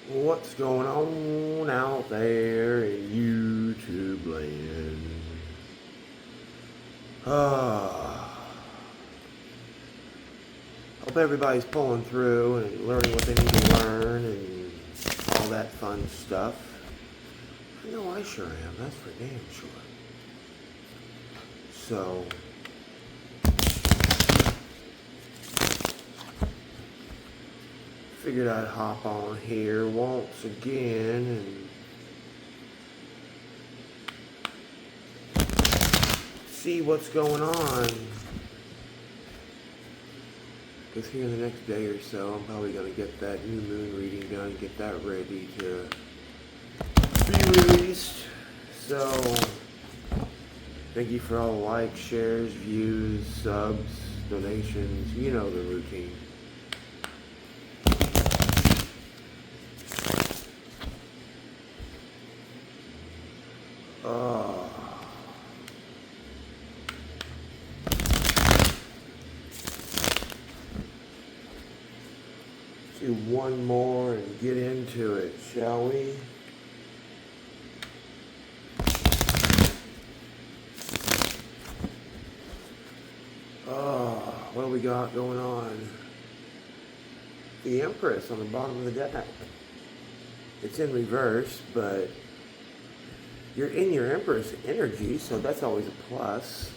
What's going on out there in YouTube land? Ah, hope everybody's pulling through and learning what they need to learn and all that fun stuff. I know I sure am, that's for damn sure. So, figured I'd hop on here once again and see what's going on. Because here in the next day or so, I'm probably going to get that new moon reading done, get that ready to be released. So, thank you for all the likes, shares, views, subs, donations. You know the routine. Uh, do one more and get into it, shall we? What do we got going on? The Empress on the bottom of the deck. It's in reverse, but you're in your Empress energy, so that's always a plus.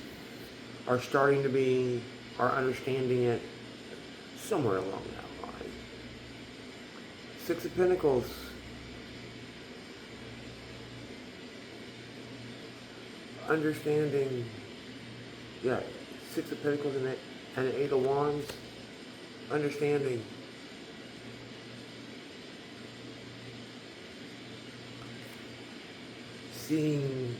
Are starting to be, are understanding it somewhere along that line. Six of Pentacles. Understanding, yeah, Six of Pentacles and the Eight of Wands. Understanding. Seeing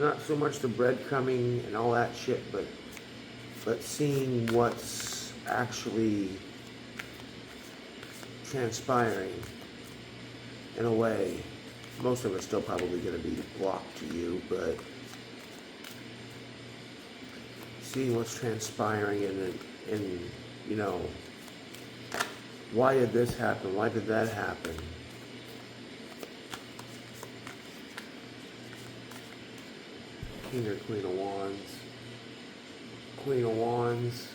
not so much the breadcrumbing and all that shit, but seeing what's actually transpiring in a way. Most of it's still probably going to be blocked to you, but seeing what's transpiring and you know, why did this happen? Why did that happen? King or Queen of Wands. Queen of Wands.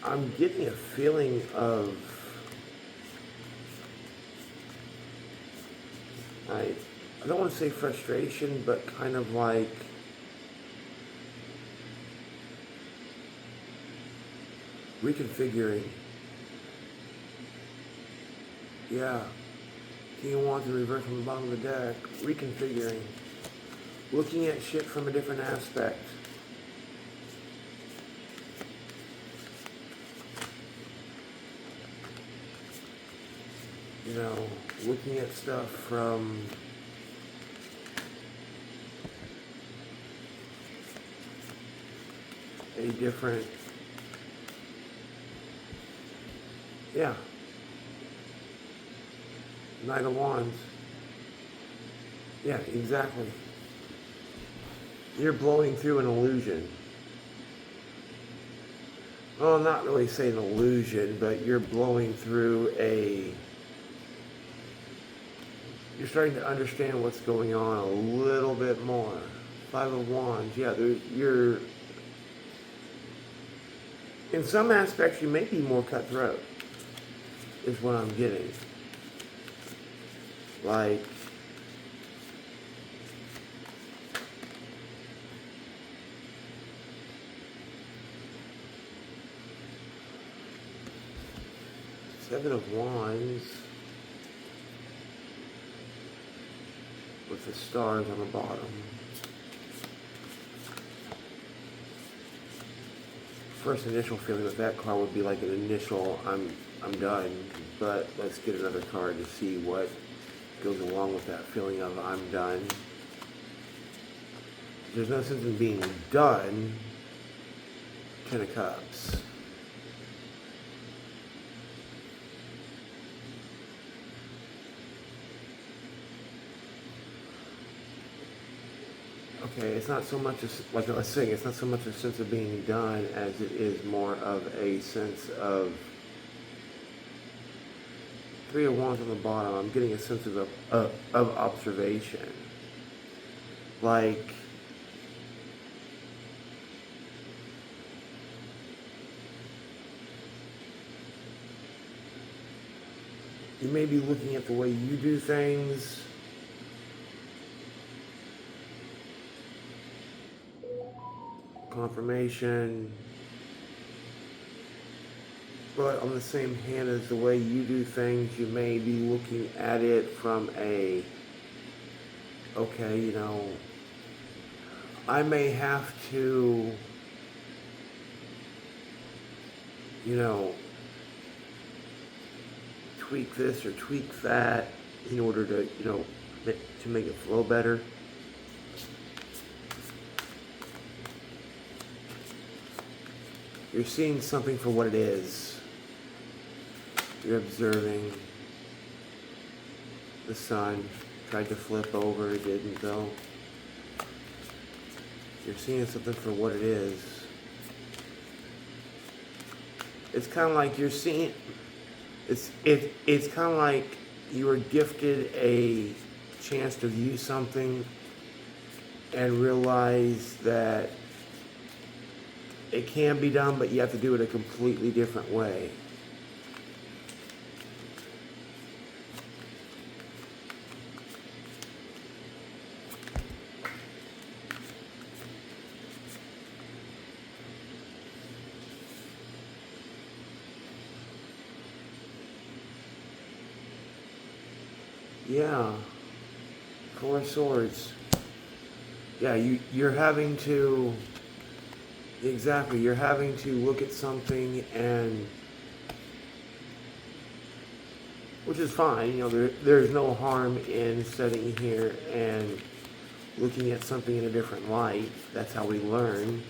I'm getting a feeling of I don't want to say frustration, but kind of like reconfiguring. Yeah. King of Wands in reverse from the bottom of the deck. Reconfiguring. Looking at shit from a different aspect. You know, looking at stuff from a different, yeah, Knight of Wands. Yeah, exactly. You're blowing through an illusion. Well, not really say an illusion, but you're blowing through you're starting to understand what's going on a little bit more. Five of Wands, yeah, you're, in some aspects, you may be more cutthroat, is what I'm getting. Like, Seven of Wands with the stars on the bottom. First initial feeling with that card would be like an initial, I'm done, but let's get another card to see what goes along with that feeling of I'm done. There's no sense in being done. Ten of Cups. okay, it's not so much like I was saying, it's not so much a sense of being done as it is more of a sense of Three of Wands on the bottom. I'm getting a sense of observation. Like, you may be looking at the way you do things. Confirmation. But on the same hand as the way you do things, you may be looking at it from a, okay, you know, I may have to, you know, tweak this or tweak that in order to, you know, to make it flow better. You're seeing something for what it is. You're observing the sun. Tried to flip over, it didn't though. You're seeing something for what it is. It's kind of like you're seeing, it's kind of like you were gifted a chance to view something and realize that it can be done, but you have to do it a completely different way. Yeah. Four of Swords. Yeah, you're having to, exactly, you're having to look at something and, which is fine, you know, there's no harm in sitting here and looking at something in a different light. That's how we learn.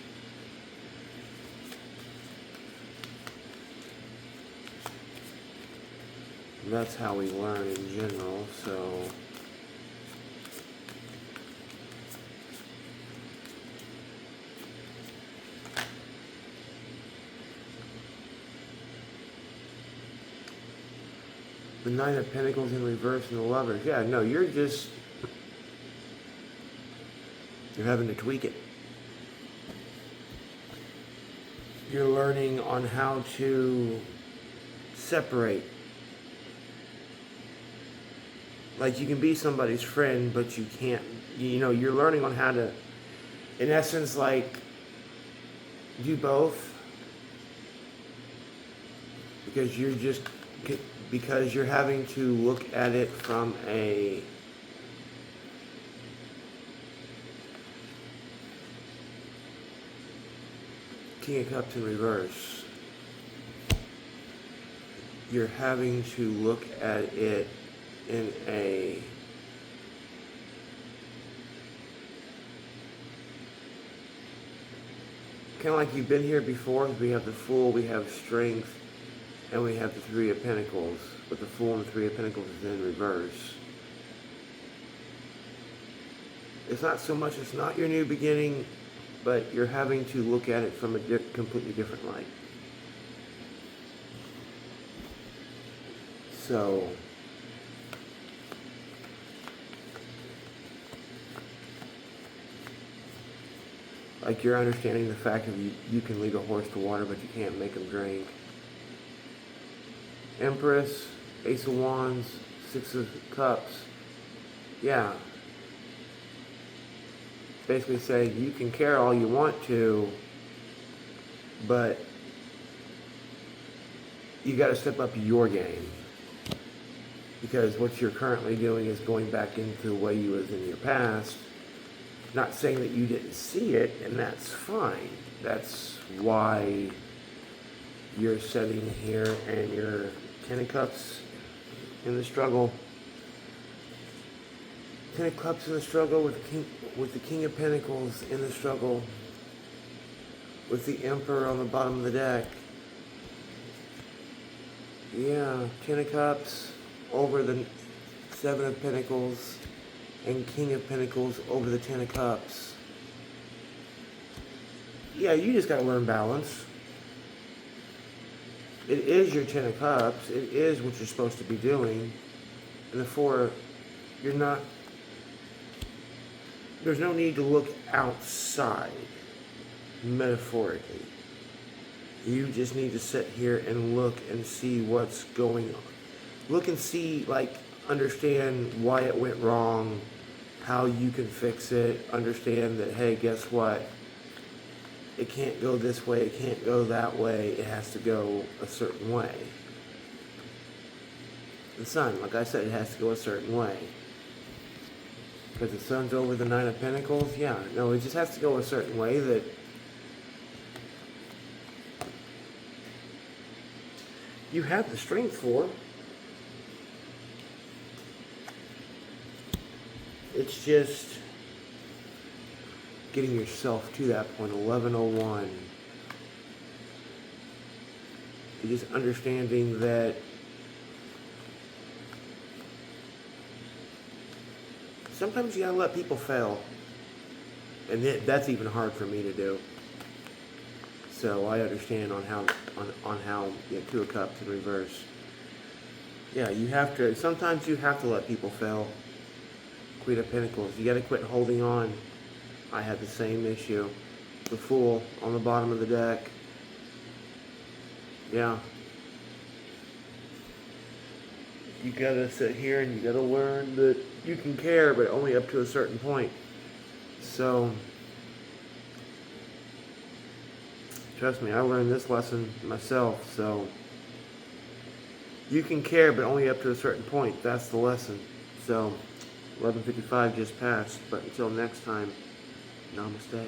That's how we learn in general, so. The Nine of Pentacles in reverse and the Lovers. Yeah, no, you're having to tweak it. You're learning on how to separate. Like, you can be somebody's friend, but you can't, you know, you're learning on how to, in essence, like, do both. Because you're having to look at it from a, King of Cups in reverse. You're having to look at it in a, kind of like you've been here before. We have the Fool, we have Strength, and we have the Three of Pentacles. But the Fool and the Three of Pentacles is in reverse. It's not so much, it's not your new beginning, but you're having to look at it from a completely different light. So, like, you're understanding the fact that you can lead a horse to water, but you can't make him drink. Empress, Ace of Wands, Six of Cups. Yeah. Basically saying you can care all you want to, but you got to step up your game. Because what you're currently doing is going back into the way you was in your past. Not saying that you didn't see it, and that's fine. That's why you're sitting here and you're Ten of Cups in the struggle. Ten of Cups in the struggle with the King of Pentacles in the struggle. With the Emperor on the bottom of the deck. Yeah, Ten of Cups over the Seven of Pentacles and King of Pentacles over the Ten of Cups. Yeah, you just got to learn balance. It is your 10 of cups. It is what you're supposed to be doing. And the 4, you're not, there's no need to look outside, metaphorically. You just need to sit here and look and see what's going on. Look and see, like, understand why it went wrong, how you can fix it, understand that, hey, guess what? It can't go this way, it can't go that way, it has to go a certain way. The sun, like I said, it has to go a certain way. Because the sun's over the 9 of Pentacles, yeah, no, it just has to go a certain way that you have the strength for. It's just getting yourself to that point. 1101. You're just understanding that sometimes you gotta let people fail. And that's even hard for me to do. So I understand on how you know, 2 of Cups in reverse. Yeah, you have to, sometimes you have to let people fail. Queen of Pentacles, you gotta quit holding on. I had the same issue. The Fool on the bottom of the deck. Yeah. You gotta sit here and you gotta learn that you can care, but only up to a certain point. So, trust me, I learned this lesson myself. So, you can care, but only up to a certain point. That's the lesson. So, 11:55 just passed, but until next time, namaste.